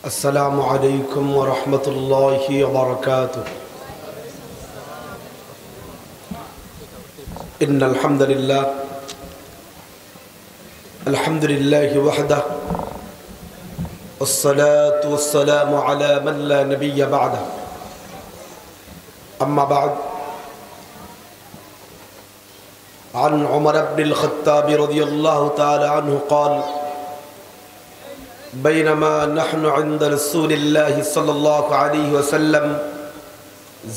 السلام عليكم ورحمة الله وبركاته. إن الحمد لله وحده والصلاة والسلام على من لا نبي بعده. أما بعد، عن عمر بن الخطاب رضي الله تعالى عنه قال: بينما نحن عند رسول الله صلى الله عليه وسلم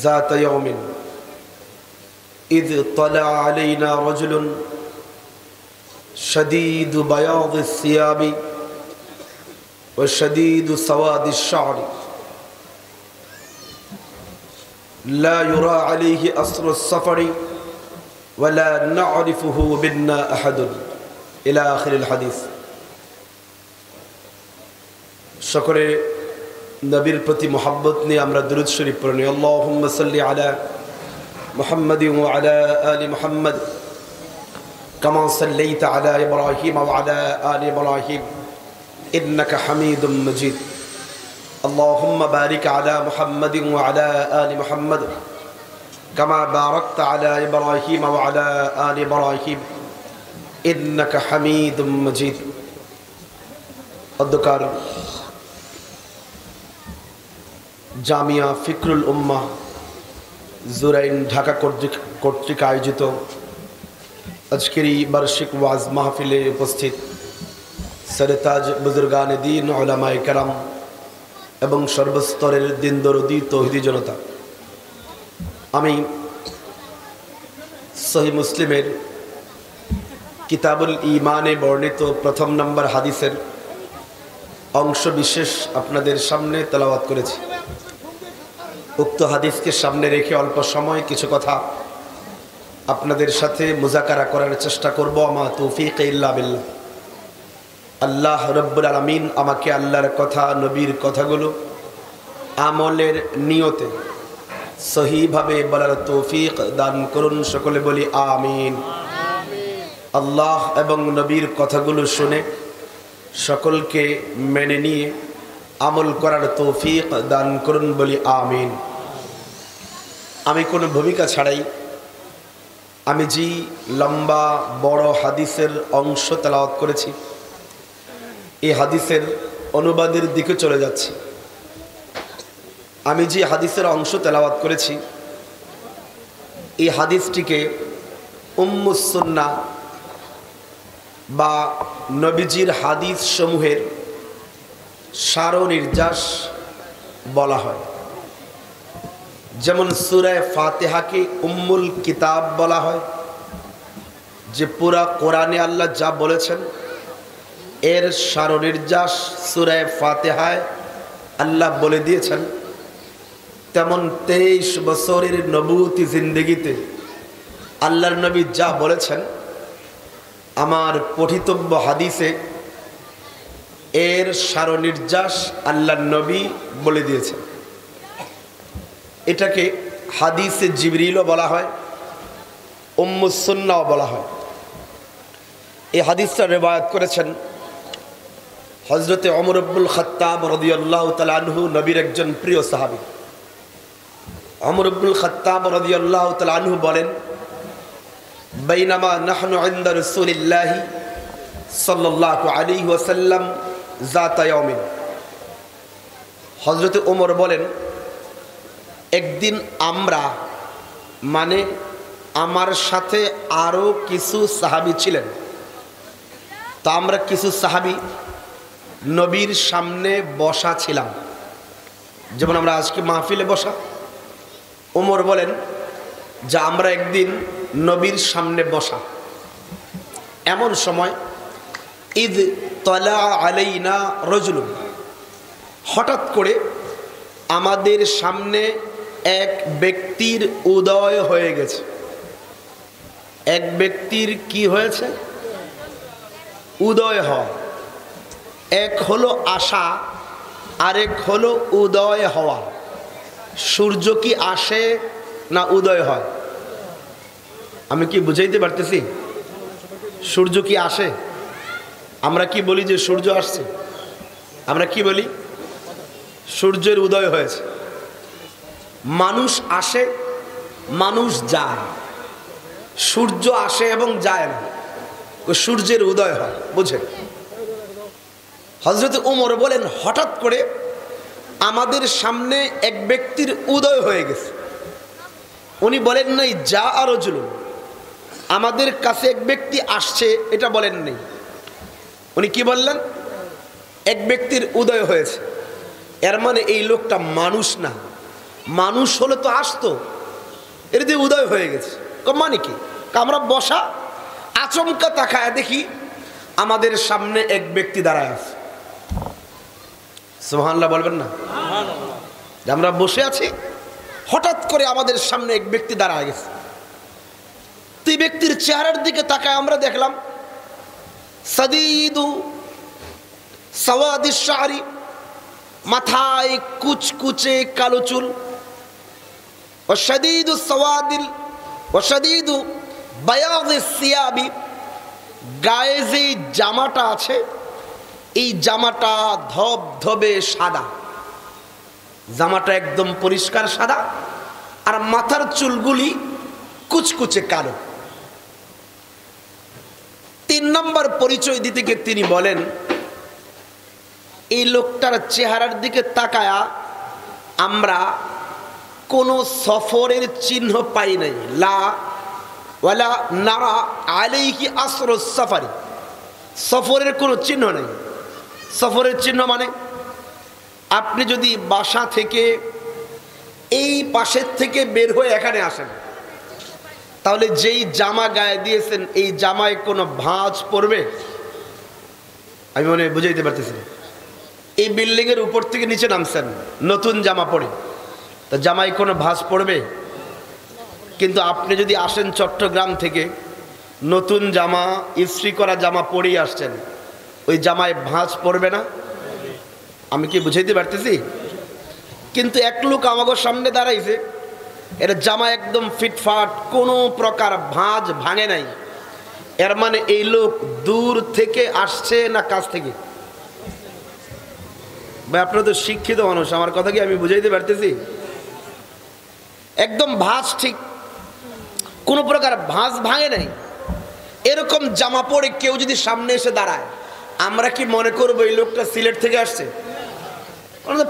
ذات يوم إذ طلع علينا رجل شديد بياض الثياب وشديد سواد الشعر لا يرى عليه أثر السفر ولا نعرفه منا أحد إلى آخر الحديث. সকলে নবীর প্রতি মহব্বত নিয়ে আমরা দুরূদ শরীফ পড়ি। আল্লাহুম্মা সাল্লি আলা মুহাম্মাদিন ওয়া আলা আলি মুহাম্মাদ কামা সাল্লাইতা আলা ইব্রাহিম ওয়া আলা আলি ইব্রাহিম ইন্নাকা হামিদুম মাজিদ। আল্লাহুম্মা বারিক আলা মুহাম্মাদিন ওয়া আলা আলি মুহাম্মাদ কামা বারাকতা আলা ইব্রাহিম ওয়া আলা আলি ইব্রাহিম ইন্নাকা হামিদুম মাজিদ। অধ্যকার জামিয়া ফিকরুল উম্মাহ জুরাইন ঢাকা কর্তৃক আয়োজিত আজকের এই বার্ষিক ওয়াজ মাহফিলে উপস্থিত সরতাজ বুজুর্গানে দ্বীন উলামায়ে কেরাম এবং সর্বস্তরের দিন দরদি তৌহিদি জনতা, আমি সহিহ মুসলিমের কিতাবুল ঈমানে বর্ণিত প্রথম নম্বর হাদিসের অংশ বিশেষ আপনাদের সামনে তেলাওয়াত করেছি। উক্ত হাদিসকে সামনে রেখে অল্প সময় কিছু কথা আপনাদের সাথে মুযাকারা করার চেষ্টা করব। আমা তৌফিক ইল্লা বিল্লাহ। আল্লাহ রাব্বুল আলামিন আমাকে আল্লাহর কথা, নবীর কথাগুলো আমলের নিয়তে সহিভাবে বলার তৌফিক দান করুন। সকলে বলি আমিন। আল্লাহ এবং নবীর কথাগুলো শুনে সকলকে মেনে নিয়ে আমল করার তৌফিক দান করুন, বলি আমিন। আমি কোনো ভূমিকা ছাড়াই আমি যে লম্বা বড় হাদিসের অংশ তেলাওয়াত করেছি, এই হাদিসের অনুবাদের দিকে চলে যাচ্ছি। আমি যে হাদিসের অংশ তেলাওয়াত করেছি, এই হাদিসটিকে উম্মুস সুন্নাহ বা নবীজির হাদিস সমূহের সারনির্যাস বলা হয়। যেমন সূরা ফাতিহাকে উম্মুল কিতাব বলা হয়, যে পুরা কোরআনে আল্লাহ যা বলেছেন এর সারনির্যাস সূরা ফাতিহায় আল্লাহ বলে দিয়েছেন। তেমন 23 বছরের নবুয়তি জিন্দেগিতে আল্লাহর নবী যা বলেছেন আমার পঠিতব্য হাদিসে এর সারনির্যাস আল্লাহর নবী বলে দিয়েছেন। এটাকে হাদিসে জিবরিলও বলা হয়, উম্মুস সুন্নাহও বলা হয়। এই হাদিসটা রিওয়ায়াত করেছেন হযরতে ওমর ইবনুল খাত্তাব রাদিয়াল্লাহু তাআলা আনহু, নবীর একজন প্রিয় সাহাবী। ওমর ইবনুল খাত্তাব রাদিয়াল্লাহু তাআলা আনহু বলেন, বাইনামা নাহনু ইনদা রাসূলিল্লাহি সাল্লাল্লাহু আলাইহি ওয়াসাল্লাম যাতা ইয়াউমিন। হযরতে ওমর বলেন, একদিন আমরা, মানে আমার সাথে আরো কিছু সাহাবী ছিলেন, তা আমরা কিছু সাহাবী নবীর সামনে বসা ছিলাম, যেমন আমরা আজকে মাহফিলে বসা। ওমর বলেন যে আমরা একদিন নবীর সামনে বসা, এমন সময় ইদ তলা আলাইনা রজুলুন, হঠাৎ করে আমাদের সামনে এক ব্যক্তির উদয় হয়ে গেছে। এক ব্যক্তির কি হয়েছে? উদয় হওয়া। এক হলো আসা, আরেক হলো উদয় হওয়া। সূর্য কি আসে না উদয় হয়? আমি কি বুঝাইতে পারতেছি? সূর্য কি আসে? আমরা কি বলি যে সূর্য আসছে? আমরা কি বলি? সূর্যের উদয় হয়েছে। মানুষ আসে, মানুষ যায়, সূর্য আসে এবং যায় না, সূর্যের উদয় হয়। বুঝেন? হযরত ওমর বলেন, হঠাৎ করে আমাদের সামনে এক ব্যক্তির উদয় হয়ে গেছে। উনি বলেন নাই যা আরো জুলুম, আমাদের কাছে এক ব্যক্তি আসছে, এটা বলেন নাই। উনি কি বললেন? এক ব্যক্তির উদয় হয়েছে। এর মানে এই লোকটা মানুষ না, মানুষ হলে তো আসতো, এর দিয়ে উদয় হয়ে গেছে। মানে কি? আমরা বসা, আচমকা তাকায় দেখি আমাদের সামনে এক ব্যক্তি দাঁড়ায় আছে। সুবহানাল্লাহ বলবেন না? আমরা বসে আছি, হঠাৎ করে আমাদের সামনে এক ব্যক্তি দাঁড়ায় গেছে। এই ব্যক্তির চেহারার দিকে তাকায় আমরা দেখলাম সাদীদু সাওয়াদিশ শারি, মাথায় কুচকুচে কালো চুল, ও শাদীদু সাওয়াদিল ও শাদীদু বায়াদিস সিয়াবি, গায়ে যে জামাটা আছে এই জামাটা ধবধবে সাদা, জামাটা একদম পরিষ্কার সাদা, আর মাথার চুলগুলি কুচকুচে কালো। 3 নম্বর পরিচয় দিতে গিয়ে তিনি বলেন, এই লোকটার চেহারার দিকে তাকায়া আমরা কোনো সফরের চিহ্ন পাই নাই। লা ওয়ালা নারা আলাইহি আসরুস সাফারি, সফরের কোনো চিহ্ন নেই। সফরের চিহ্ন মানে আপনি যদি বাসা থেকে এই পাশের থেকে বের হয়ে এখানে আসেন, তাহলে যেই জামা গায়ে দিয়েছেন এই জামায় কোনো ভাঁজ পড়বে? আমি মনে বুঝাইতে পারতেছি না। এই বিল্ডিং এর উপর থেকে নিচে নামছেন নতুন জামা পরে, তো জামায় কোনো ভাঁজ পড়বে? কিন্তু আপনি যদি আসেন চট্টগ্রাম থেকে, নতুন জামা, ইস্ত্রি করা জামা পরেই আসছেন, ওই জামায় ভাঁজ পড়বে না? আমি কি বুঝাইতে পারতেছি? কিন্তু এক লোক আমাদের সামনে দাঁড়াইছে, এর জামা একদম ফিটফাট, কোনো প্রকার ভাঁজ ভাঙে নাই। এর মানে এই লোক দূর থেকে আসছে না কাছ থেকে? ভাই আপনারা তো শিক্ষিত মানুষ, আমার কথা কি আমি বুঝাইতে পারতেছি? একদম ভাঁজ ঠিক, কোনো প্রকার ভাঁজ ভাঙে নাই, এরকম জামা পরে কেউ যদি সামনে এসে দাঁড়ায়, আমরা কি মনে করবো এই লোকটা সিলেট থেকে আসছে?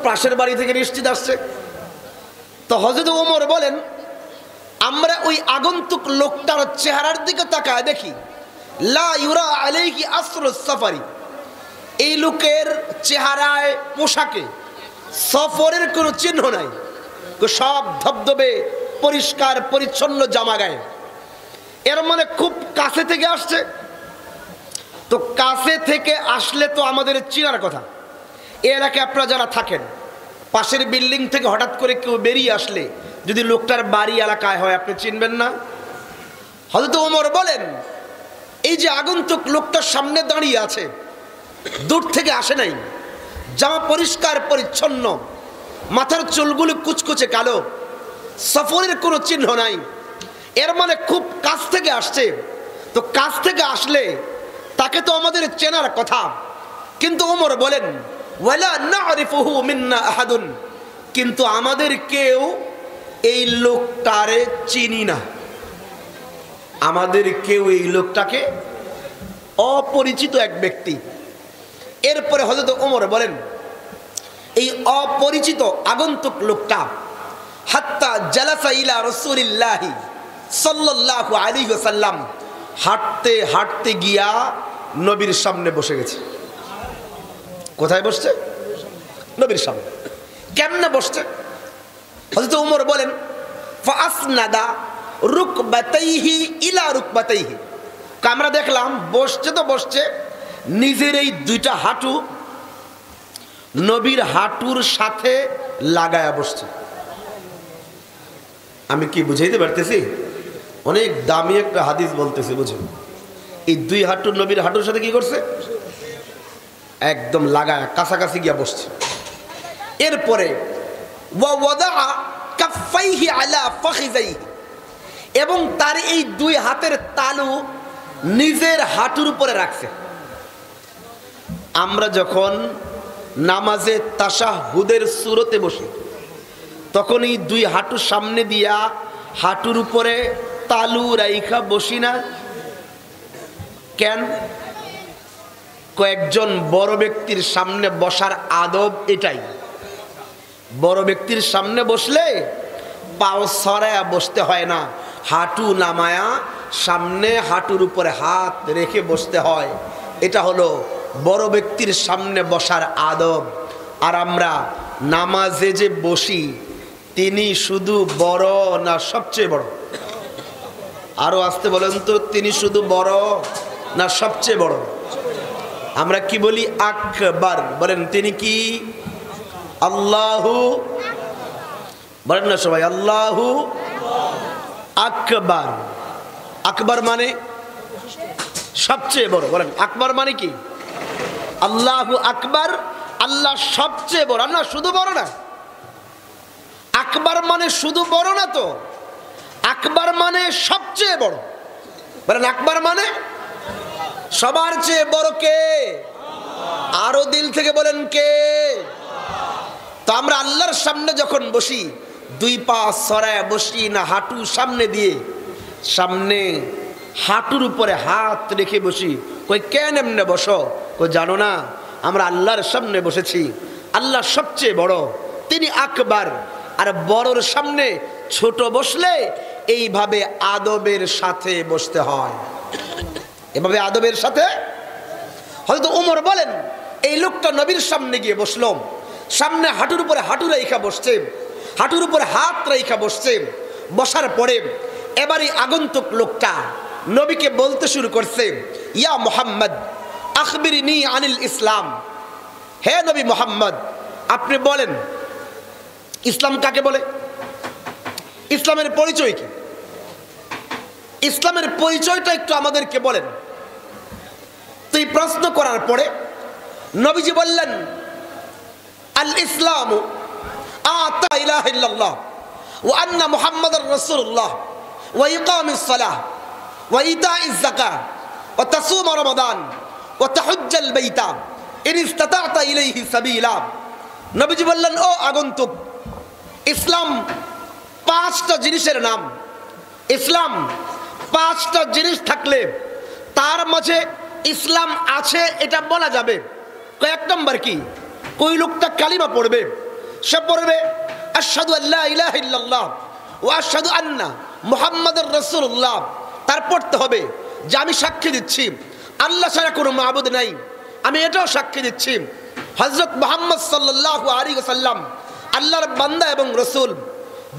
পাশের বাড়ি থেকে নিশ্চিত আসছে। তো হযরত ওমর বলেন, আমরা ওই আগন্তুক লোকটার চেহারার দিকে তাকায় দেখি লা ইউরা আলাইহি আসরুস সাফারি, এই লোকের চেহারায়, পোশাকে সফরের কোনো চিহ্ন নাই, সব ধবধবে পরিষ্কার পরিচ্ছন্ন জামা গায়ে। এর মানে খুব কাছে থেকে আসছে। তো কাছে থেকে আসলে তো আমাদের চিনার কথা। এই এলাকায় আপনারা যারা থাকেন, পাশের বিল্ডিং থেকে হঠাৎ করে কেউ বেরিয়ে আসলে যদি লোকটার বাড়ি এলাকায় হয়, আপনি চিনবেন না? হযরত ওমর বলেন, এই যে আগন্তুক লোকটার সামনে দাঁড়িয়ে আছে, দূর থেকে আসে নাই, জামা পরিষ্কার পরিচ্ছন্ন, মাথার চুলগুলো কুচকুচে কালো, সফরের কোনো চিহ্ন নাই, এর মানে খুব কাছ থেকে আসছে। তো কাছ থেকে আসলে তাকে তো আমাদের চেনার কথা। কিন্তু ওমর বলেন, ওয়ালা নারিফুহু মিন্না আহাদুন, কিন্তু আমাদের কেউ এই লোকটারে চিনি না, আমাদের কেউ এই লোকটাকে, অপরিচিত এক ব্যক্তি। এরপরে হযরত ওমর বলেন, এই অপরিচিত আগন্তুক লোকটা হাত্তা জালাসা ইলা রাসূলিল্লাহি সাল্লাল্লাহু আলাইহি ওয়াসাল্লাম, হাঁটতে হাঁটতে গিয়া নবীর সামনে বসে গেছে। কোথায় বসছে? নবীর সামনে। কেমনে বসছে? হযরত ওমর বলেন, ফাসনাদা রুকবাতাইহি ইলা রুকবাতাইহি, আমরা দেখলাম বসছে তো বসছে, নিজের এই দুইটা হাঁটু নবীর হাঁটুর সাথে লাগায়া বসছে। আমি কি বুঝাইতে পারতেছি? অনেক দামি একটা হাদিস বলতেছি, বুঝুন। এই দুই হাঁটু নবীর হাঁটুর সাথে কি করছে? একদম লাগায় কাছাকাছি গিয়া বসছে। এরপরে এবং তার এই দুই হাতের তালু নিজের হাঁটুর উপরে রাখছে। আমরা যখন নামাজে তাশাহুদের সূরতে বসি, তখনই দুই হাঁটু সামনে দিয়া হাঁটুর উপরে তালু রাইখা বসি না কেন? কয়েকজন বড় ব্যক্তির সামনে বসার আদব এটাই। বড় ব্যক্তির সামনে বসলে পাও সরায়া বসতে হয় না, হাঁটু নামায়া সামনে হাঁটুর উপরে হাত রেখে বসতে হয়। এটা হলো বড় ব্যক্তির সামনে বসার আদব। আর আমরা নামাজে যে বসি, তিনি শুধু বড় না সবচেয়ে বড়? আরো আসতে বলেন তো, তিনি শুধু বড় না সবচেয়ে বড়? আমরা কি বলি? আকবার। বলেন তিনি কি? আল্লাহু, বলেন না সবাই আল্লাহু আকবার। আকবার মানে সবচেয়ে বড়। বলেন আকবার মানে কি? আল্লাহু আকবার, আল্লাহ সবচেয়ে বড়। না শুধু বড় না, আকবার মানে শুধু বড় না তো, আকবার মানে সবচেয়ে বড়। বলেন আকবার মানে সবার চেয়ে বড় কে? আরো দিল থেকে বলেন কে? তো আমরা আল্লাহর সামনে যখন বসি, দুই পা সরায় বসি না হাঁটু সামনে দিয়ে, সামনে হাঁটুর উপরে হাত রেখে বসি। কই কেন এমনে বসো? কই জানো না, আমরা আল্লাহর সামনে বসেছি, আল্লাহ সবচেয়ে বড়, তিনি আকবার। আর বড়র সামনে ছোট বসলে এইভাবে আদবের সাথে বসতে হয়, এভাবে আদবের সাথে। হয়তো ওমর বলেন, এই লোকটা নবীর সামনে গিয়ে বসলো, সামনে হাঁটুর উপরে হাঁটু রেখা বসছে, হাঁটুর উপরে হাত রেখা বসছে। বসার পরে এবারই আগন্তুক লোকটা নবীকে বলতে শুরু করছে, ইয়া মুহাম্মদ আখবিরনি আনিল ইসলাম। হে নবী মুহাম্মদ, আপনি বলেন ইসলাম কাকে বলে? ইসলামের পরিচয় কি? ইসলামের পরিচয়টা একটু আমাদেরকে বলেন। তো এই প্রশ্ন করার পরে নবীজি বললেন, আল ইসলামু আতা ইলাহা ইল্লাল্লাহ ওয়া আন্না মুহাম্মাদার রাসূলুল্লাহ ওয়া ইকামিস সালাহ ওয়া ইতাইজ যাকাত ওয়া তাসুম রমাদান ওয়া তাহুজ্জাল বাইতা ইন ইসতাতা'তা ইলাইহি সাবিলা। নবীজি বললেন, ও আগন্তুক, ইসলাম পাঁচটা জিনিসের নাম। ইসলাম পাঁচটা জিনিস থাকলে তার মাঝে ইসলাম আছে এটা বলা যাবে। কয়েক নম্বর কি? কোই লোকটা কালিমা পড়বে, সে পড়বে আশহাদু আল্লা ইলাহা ইল্লাল্লাহ ওয়া আশহাদু আন্না মুহাম্মাদুর রাসূলুল্লাহ। তার পড়তে হবে যে আমি সাক্ষী দিচ্ছি আল্লাহ ছাড়া কোনো মাবুদ নাই, আমি এটাও সাক্ষী দিচ্ছি হযরত মুহাম্মদ সাল্লাল্লাহু আলাইহি ওয়াসাল্লাম আল্লাহর বান্দা এবং রাসূল।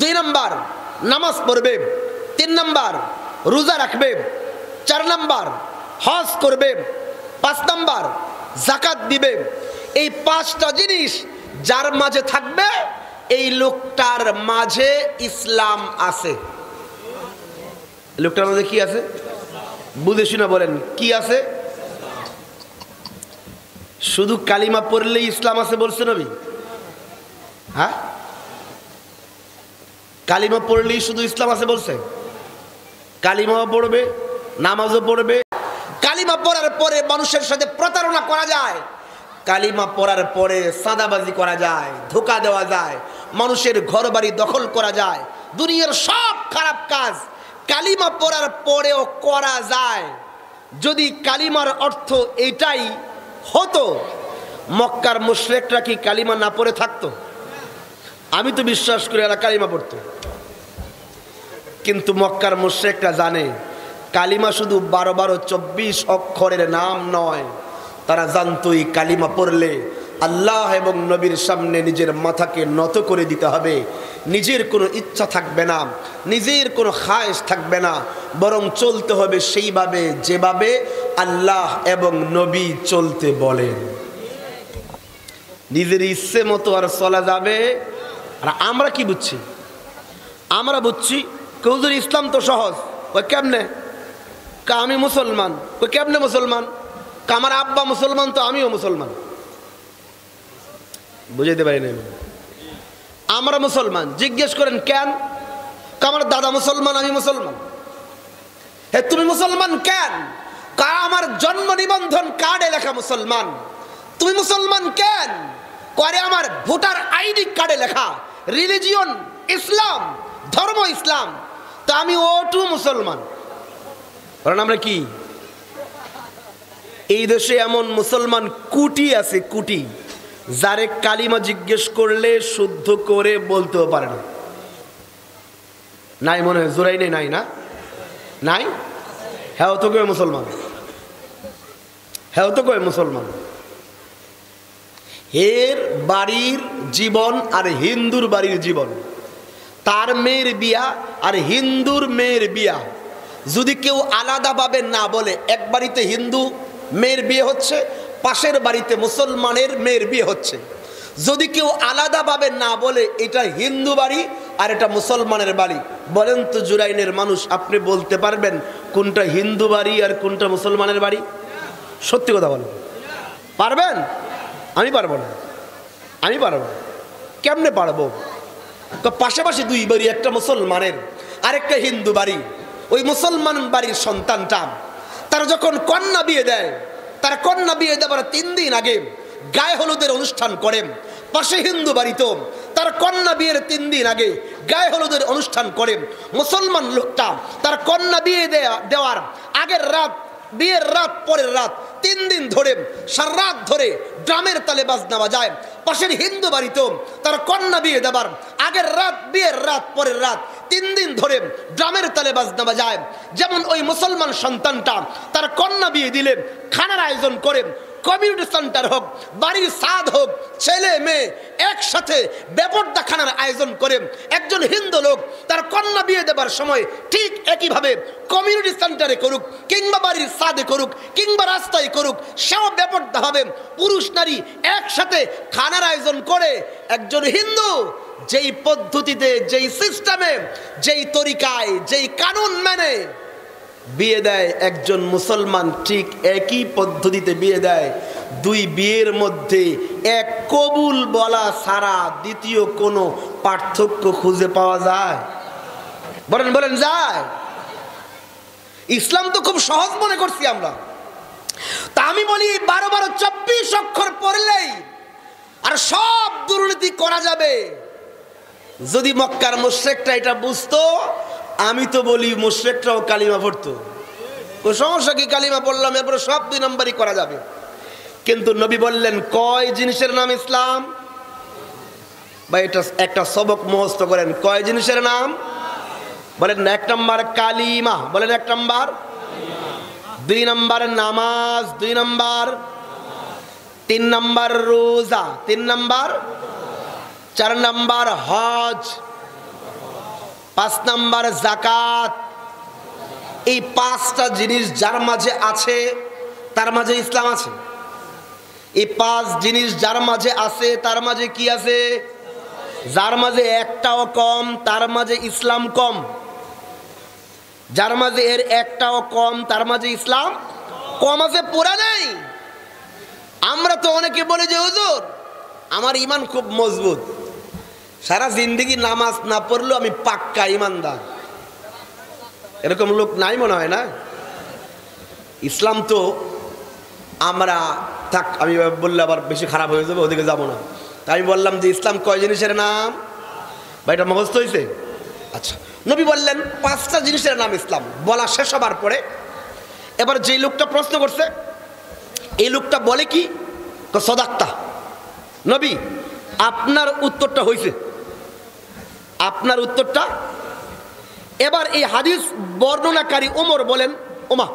2 নম্বর নামাজ পড়বে, 3 নম্বর রোজা রাখবে, 4 নম্বর হজ করবে, 5 নম্বর যাকাত দিবে। এই 5টা জিনিস যার মাঝে থাকবে, এই লোকটার মাঝে ইসলাম আছে। লোকটার মাঝে কি আছে? বুঝে শুনে বলেন কি আছে? শুধু কালিমা পড়লেই ইসলাম আছে বলছে নবী? হ্যাঁ, কালিমা পড়লেই শুধু ইসলাম আছে বলছে? কালিমাও পড়বে, নামাজও পড়বে। কালিমা পড়ার পরে মানুষের সাথে প্রতারণা করা যায়, কালিমা পড়ার পরে সাদাবাজি করা যায়, ধোঁকা দেওয়া যায়, মানুষের ঘরবাড়ি দখল করা যায়, দুনিয়ার সব খারাপ কাজ কালিমা পড়ার পরেও করা যায়। যদি কালিমার অর্থ এটাই হতো, মক্কার মুশরিকরা কি কালিমা না পড়ে থাকতো? আমি তো বিশ্বাস করি এরা কালিমা পড়তো, কিন্তু মক্কার মুশরিকরা জানে কালিমা শুধু 12 24 অক্ষরের নাম নয়। তারা জানতো এই কালিমা পড়লে আল্লাহ এবং নবীর সামনে নিজের মাথাকে নত করে দিতে হবে, নিজের কোনো ইচ্ছা থাকবে না, নিজের কোনো খায়েশ থাকবে না, বরং চলতে হবে সেইভাবে যেভাবে আল্লাহ এবং নবী চলতে বলেন। নিজের ইচ্ছে মতো আর চলা যাবে। আর আমরা কি বুঝছি? আমরা বুঝছি হুজুর ইসলাম তো সহজ। ওই কেমনে? আমি মুসলমান। ওই কেমনে মুসলমান? আমার আব্বা মুসলমান তো আমিও মুসলমান। বুঝাইতে পারি না। আমরা মুসলমান। জিজ্ঞেস করেন কেন? আমার দাদা মুসলমান, আমি মুসলমান। হে তুমি মুসলমান কেন? আমার জন্ম নিবন্ধন কার্ডে লেখা মুসলমান। তুমি মুসলমান কেন? করে আমার ভোটার আইডি কার্ডে লেখা রিলিজিয়ন ইসলাম, ধর্ম ইসলাম। তা আমি ওটু মুসলমান। কারণ আমরা কি, এই দেশে এমন মুসলমান কুটি আছে, কুটি, যারে কালিমা জিজ্ঞেস করলে শুদ্ধ করে বলতেও পারে না। নাই মনে হয়, জোরাই নেই, নাই না, নাই। হ্যাঁ তো কয়ে মুসলমান, হ্যাঁ তো কয়ে মুসলমান। এর বাড়ির জীবন আর হিন্দুর বাড়ির জীবন, তার মেয়ের বিয়া আর হিন্দুর মেয়ের বিয়া যদি কেউ আলাদাভাবে না বলে, এক বাড়িতে হিন্দু মেয়ের বিয়ে হচ্ছে, পাশের বাড়িতে মুসলমানের মেয়ের বিয়ে হচ্ছে, যদি কেউ আলাদাভাবে না বলে এটা হিন্দু বাড়ি আর এটা মুসলমানের বাড়ি, বলেন তো জুরাইনের মানুষ আপনি বলতে পারবেন কোনটা হিন্দু বাড়ি আর কোনটা মুসলমানের বাড়ি? সত্যি কথা বলেন, পারবেন? আমি পারবো না, আমি পারবো। কেমনে পারবো? পাশাপাশি দুই বাড়ি, একটা মুসলমানের আর একটা হিন্দু বাড়ি। ওই মুসলমান বাড়ির সন্তানটা তারা যখন কন্যা বিয়ে দেয়, তার কন্যা বিয়ে দেওয়ার 3 দিন আগে গায়ে হলুদের অনুষ্ঠান করেন। পাশে হিন্দু বাড়িতে তার কন্যা বিয়ের 3 দিন আগে গায়ে হলুদের অনুষ্ঠান করেন। মুসলমান লোকটা তার কন্যা বিয়ে দেওয়ার আগের রাত, বিয়ের রাত, পরের রাত, 3 দিন ধরে সারা রাত ধরে ড্রামের তালে বাজনা বাজায়। পাশের হিন্দু বাড়িতেও তার কন্যা বিয়ে দেবার আগের রাত, বিয়ের রাত, পরের রাত, 3 দিন ধরে ড্রামের তালে বাজনা বাজায়। যেমন ওই মুসলমান সন্তানটা তার কন্যা বিয়ে দিলে খানার আয়োজন করে, কমিউনিটি সেন্টার হোক, বাড়ির সাদ হোক, ছেলে মেয়ে একসাথে বেপরদা খানার আয়োজন করে। একজন হিন্দু লোক তার কন্যা বিয়ে দেবার সময় ঠিক একইভাবে কমিউনিটি সেন্টারে করুক, কিংবা বাড়ির সাদে করুক, কিংবা রাস্তায় করুক, সেও বেপরদা হবে। পুরুষ নারী একসাথে খানার আয়োজন করে। একজন হিন্দু যেই পদ্ধতিতে, যেই সিস্টেমে, যেই তরিকায়, যেই কানুন মেনে বিয়ে দেয়, একজন মুসলমান ঠিক একই পদ্ধতিতে বিয়ে দেয়। দুই বিয়ের মধ্যে এক কবুল বলা ছাড়া দ্বিতীয় কোনো পার্থক্য খুঁজে পাওয়া যায়? বলেন বলেন, যায়? ইসলাম তো খুব সহজ মনে করছি আমরা। তা আমি বলি 12 24 অক্ষর পড়লেই আর সব দুর্নীতি করা যাবে। যদি মক্কার মুশরিকরা এটা বুঝতো, আমি তো বলি মুশরিকরাও কালিমা পড়তো। ওই সমস্যা কি, কালিমা পড়লাম এরপরে সব 2 নম্বরই করা যাবে। কিন্তু নবী বললেন কয় জিনিসের নাম ইসলাম? বা এটা একটা সবক মুখস্থ করেন, কয় জিনিসের নাম? বলেন 1 নম্বর কালিমা, বলেন 1 নম্বর, 2 নম্বর নামাজ, 2 নম্বর, 3 নম্বর রোজা, 3 নম্বর, 4 নম্বর হজ, 5 নম্বর যাকাত। এই 5টা জিনিস যার মাঝে আছে তার মাঝে ইসলাম আছে। এই 5 জিনিস যার মাঝে আছে তার মাঝে কি আছে? যার মাঝে একটাও কম তার মাঝে ইসলাম কম। যার মাঝে এর একটাও কম তার মাঝে ইসলাম কম আছে, পুরা নেই। আমরা তো অনেকে বলে যে হুজুর আমার ইমান খুব মজবুত, সারা জিন্দেগি নামাজ না পড়লেও আমি পাক্কা ইমানদার। এরকম লোক নাই মনে হয় না? ইসলাম তো আমরা থাক, আমি বললে আবার বেশি খারাপ হয়ে যাবে, ওদিকে যাবো না। তাই আমি বললাম যে ইসলাম কয় জিনিসের নাম? বা এটা মুখস্থ হয়েছে? আচ্ছা, নবী বললেন 5টা জিনিসের নাম ইসলাম। বলা শেষ হবার পরে এবার যে লোকটা প্রশ্ন করছে, এই লোকটা বলে কি, সদাক্তা। নবী আপনার উত্তরটা হয়েছে, আপনার উত্তরটা। এবার এই হাদিস বর্ণনাকারী ওমর বলেন, ওমা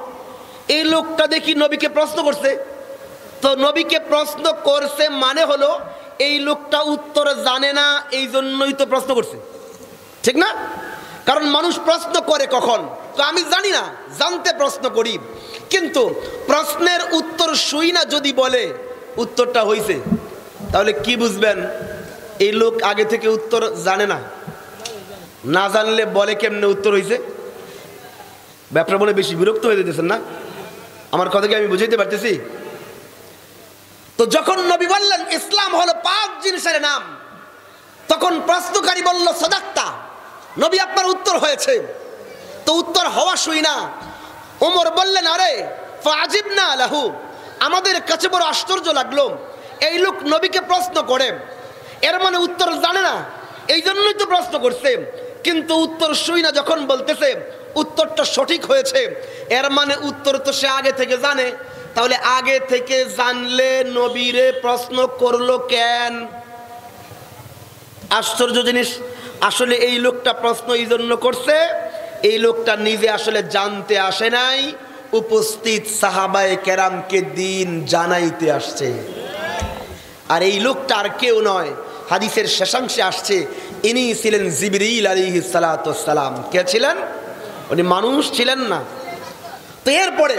এই লোকটা দেখি নবীকে প্রশ্ন করছে। তো নবীকে প্রশ্ন করছে মানে হলো এই লোকটা উত্তর জানে না, এই জন্যই তো প্রশ্ন করছে, ঠিক না? কারণ মানুষ প্রশ্ন করে কখন, তো আমি জানি না, জানতে প্রশ্ন করি। কিন্তু প্রশ্নের উত্তর শুই না যদি বলে উত্তরটা হয়েছে, তাহলে কি বুঝবেন এই লোক আগে থেকে উত্তর জানে না। না জানলে বলে কেমনে উত্তর হয়েছে? ব্যাপারটা বলে বেশি বিরক্ত হয়ে যেতেছেন না? আমার কথা কি আমি বুঝাইতে পারতেছি? তো যখন নবী বললেন ইসলাম হলো 5 জিনিসের নাম, তখন প্রশ্নকারী বলল সাদাক্তা, নবী আপনার উত্তর হয়েছে। তো উত্তর হওয়া শুই না ওমর বললেন, আরে ফাজিবনা লাহু, আমাদের কাছে বড় আশ্চর্য লাগলো এই লোক নবীকে প্রশ্ন করে, এর মানে উত্তর জানে না, এই জন্যই তো প্রশ্ন করছে। কিন্তু উত্তর শুই না যখন বলতেছে উত্তরটা সঠিক হয়েছে, এর মানে উত্তর তো সে আগে থেকে জানে। তাহলে আগে থেকে জানলে নবীরে প্রশ্ন করলো কেন? আশ্চর্য জিনিস। আসলে এই লোকটা প্রশ্ন এই জন্য করছে, এই লোকটা নিজে আসলে জানতে আসে নাই, উপস্থিত সাহাবায়ে কেরামকে দিন জানাইতে আসছে। আর এই লোকটা আর কেউ নয়, হাদিসের শেষাংশে আসছে ইনি ছিলেন জিবরিল আলাইহিস সালাতু ওয়াস সালাম। কে ছিলেন? উনি মানুষ ছিলেন না। তো এরপরে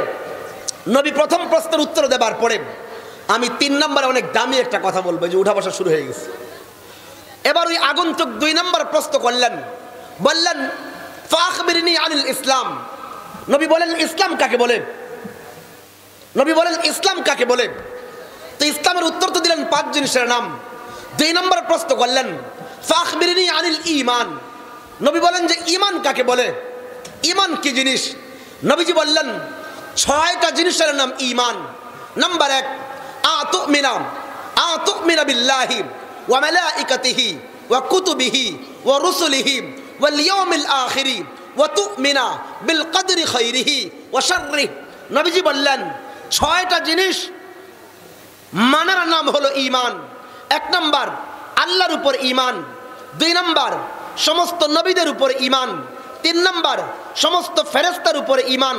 নবী প্রথম প্রশ্নের উত্তর দেবার পরে আমি 3 নম্বরে অনেক দামি একটা কথা বলবো, যে উঠা বসা শুরু হয়ে গেছে। এবার ওই আগন্তুক 2 নম্বর প্রশ্ন করলেন, বললেন ফাখবিরনি আনিল ইসলাম। নবী বলেন ইসলাম কাকে বলে? নবী বলেন ইসলাম কাকে বলে? তো ইসলামের উত্তর তো দিলেন 5 জিনিসের নাম। 2 নম্বর প্রশ্ন করলেন ফাখবিরনি আনিল ঈমান। নবী বলেন যে ঈমান কাকে বলে, ঈমান কি জিনিস? নবীজি বললেন 6টা জিনিসের নাম ঈমান। নাম্বার 1 আতুমিনা বিল্লাহি ওয়া মালাইকাতিহি ওয়া কুতুবিহি ওয়া রুসুলিহি ওয়াল ইয়াউমিল আখিরি ওয়া তুমিনা বিল কদরি খাইরিহি ওয়া শাররিহি। নবীজি বললেন 6টা জিনিস মানার নাম হলো ঈমান। 1 নাম্বার আল্লাহর উপর ঈমান, 2 নাম্বার সমস্ত নবীদের উপর ঈমান, 3 নাম্বার সমস্ত ফেরেশতার উপর ঈমান,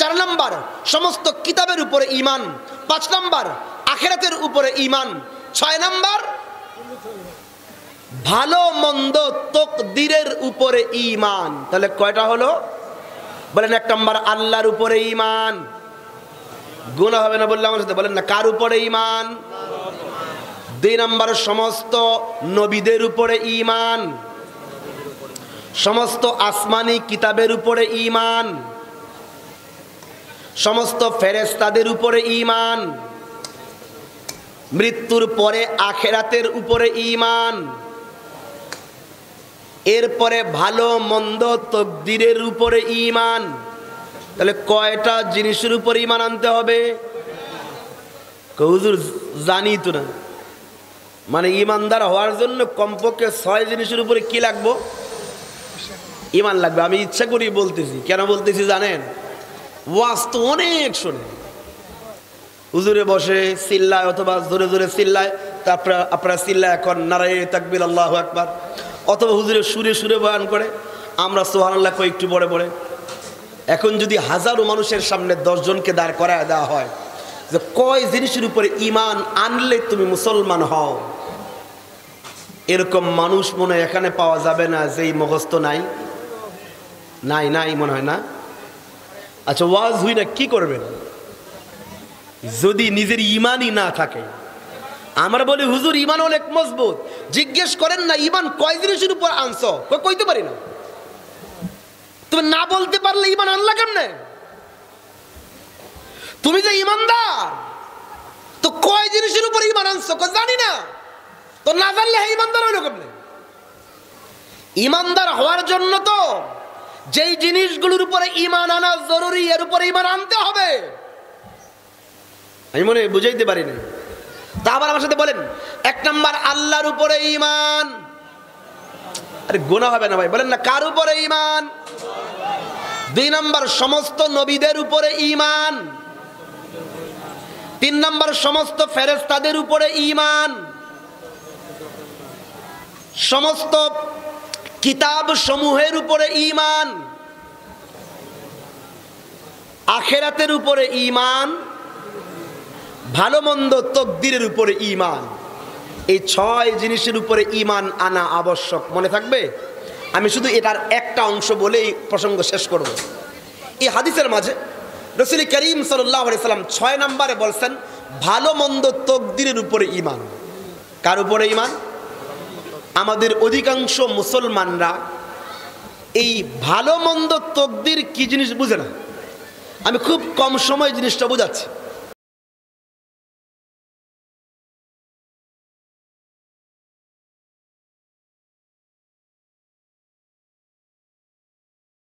4 নাম্বার সমস্ত কিতাবের উপরে ঈমান, 5 নাম্বার আখিরাতের উপরে ঈমান, 6 নাম্বার ভালো মন্দ তাকদীরের উপরে ঈমান। তাহলে কয়টা হলো? বলেন 1 নাম্বার আল্লাহর উপরে ঈমান। গুনাহ হবে না বললে আমার সাথে বলেন না, কার উপরে ঈমান? 2 নাম্বার সমস্ত নবীদের উপরে ঈমান, সমস্ত আসমানি কিতাবের উপরে ঈমান, সমস্ত ফেরেশতাদের উপরে ঈমান, মৃত্যুর পরে আখিরাতের উপরে ঈমান, এরপরে ভালো মন্দ তাকদীরের উপরে ঈমান। তাহলে কয়টা জিনিসের উপর ঈমান আনতে হবে? হুজুর জানি তো না, মানে ঈমানদার হওয়ার জন্য কমপক্ষে 6 জিনিসের উপরে কি লাগবে? ঈমান লাগবে। আমি ইচ্ছা করি বলতেছি, কেন বলতেছি জানেন? ওয়াজ তো অনেক শোনে, হুজুরে বসে চিল্লায় অথবা জোরে জোরে চিল্লায়, তারপরে আপনারা চিল্লায় এখন নারায়ে তাকবীর আল্লাহু আকবার, অথবা হুজুরে সুরে সুরে বয়ান করে, আমরা সুবহানাল্লাহ কই একটু পরে পরে। এখন যদি হাজারো মানুষের সামনে 10 জনকে দাঁড় করায় দেওয়া হয় যে কয় জিনিসের উপরে ঈমান আনলে তুমি মুসলমান হও, এরকম মানুষ মনে হয় এখানে পাওয়া যাবে না যেই মুখস্থ নাই। নাই নাই মনে হয় না। আচ্ছা ওয়াজ হই না, কি করবেন যদি নিজের ঈমানই না থাকে? আমরা বলি হুজুর ঈমান অনেক মজবুত। জিজ্ঞেস করেন না ঈমান কয় জিনিসের উপর আনছো? কইতে পারি না। তুমি না বলতে পারলে ঈমান আনলা কেমনে? তুমি যে ঈমানদার, তো কয় জিনিসের উপর ঈমান আনছো? জানি না। তো না জানলে ঈমানদার হইল কেমনে? ঈমানদার হওয়ার জন্য তো যেই জিনিসগুলোর উপরে ঈমান আনা জরুরি, এর উপরে ঈমান আনতে হবে। আমি মনে বুঝাইতে পারি না। তা আবার আমার সাথে বলেন 1 নাম্বার আল্লাহর উপরে ঈমান। আরে গুনাহ হবে না ভাই, বলেন না কার উপরে ঈমান? 2 নাম্বার সমস্ত নবীদের উপরে ঈমান, 3 নাম্বার সমস্ত ফেরেশতাদের উপরে ঈমান, সমস্ত কিতাব সমূহের উপরে ঈমান, আখিরাতের উপরে ঈমান, ভালো মন্দ তাকদীরের উপরে ঈমান। এই 6 জিনিসের উপরে ঈমান আনা আবশ্যক। মনে থাকবে? আমি শুধু এটার একটা অংশ বলে এই প্রসঙ্গ শেষ করব। এই হাদিসের মাঝে রাসূল করিম সাল্লাল্লাহু আলাইহি সাল্লাম 6 নম্বরে বলছেন ভালো মন্দ তাকদীরের উপরে ঈমান। কার উপরে ঈমান? আমাদের অধিকাংশ মুসলমানরা এই ভালো মন্দ তাকদীর কি জিনিস বুঝে না। আমি খুব কম সময় জিনিসটা বোঝাচ্ছি।